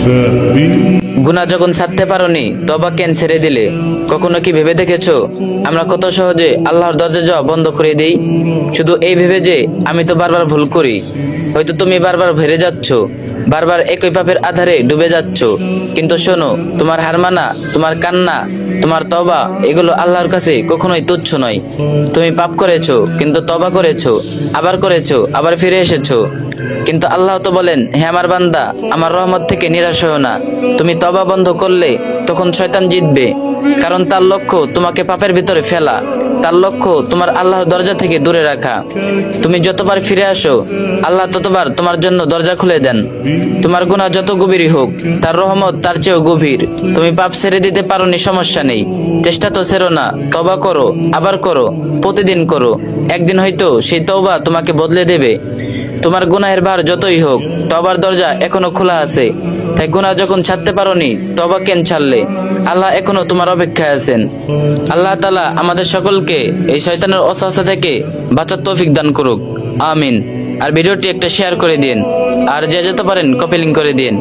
গুনাহ যখন ছাড়তে পারোনি তওবা কেন ছেড়ে দিলে? কখনো কি ভেবে দেখেছো আমরা কত সহজে আল্লাহর দরজা যাওয়া বন্ধ করে দেই, শুধু এই ভেবে যে আমি তো বারবার ভুল করি। হয়তো তুমি বারবার ভেরে যাচ্ছ, বারবার একই পাপের আধারে ডুবে যাচ্ছ, কিন্তু শোনো, তোমার হার মানা, তোমার কান্না, তোমার তওবা এগুলো আল্লাহর কাছে কখনোই তুচ্ছ নয়। তুমি পাপ করেছো কিন্তু তওবা করেছো, আবার করেছো, আবার ফিরে এসেছো, কিন্তু আল্লাহ তো বলেন, হে আমার বান্দা, আমার রহমত থেকে নিরাশ হও না। তুমি তওবা বন্ধ করলে তখন শয়তান জিতবে, কারণ তার লক্ষ্য তোমাকে পাপের ভিতরে ফেলা, তার লক্ষ্য তোমার আল্লাহর দরজা থেকে দূরে রাখা। তুমি যতবার ফিরে আসো, আল্লাহ ততবার তোমার জন্য দরজা খুলে দেন। তোমার গুনাহ যত গভীরই হোক, তার রহমত তার চেয়েও গভীর। তুমি পাপ ছেড়ে দিতে পারোনি, সমস্যা নেই, চেষ্টা তো ছেড়ো না, তওবা করো, আবার করো, প্রতিদিন করো। একদিন হয়তো সেই তওবা তোমাকে বদলে দেবে। তোমার গুনাহের ভার যতই হোক, তওবার দরজা এখনো খোলা আছে। তাই গুনাহ যখন ছাড়তে পারোনি, তওবা কেন ছাড়লে? আল্লাহ এখনো তোমার অপেক্ষায় আছেন। আল্লাহ তাআলা আমাদের সকলকে এই শয়তানের ওয়াসওয়াসা থেকে বাঁচার তৌফিক দান করুক, আমিন। আর ভিডিওটি একটা শেয়ার করে দিন, আর যে যেতে পারেন কপি লিংক করে দিন।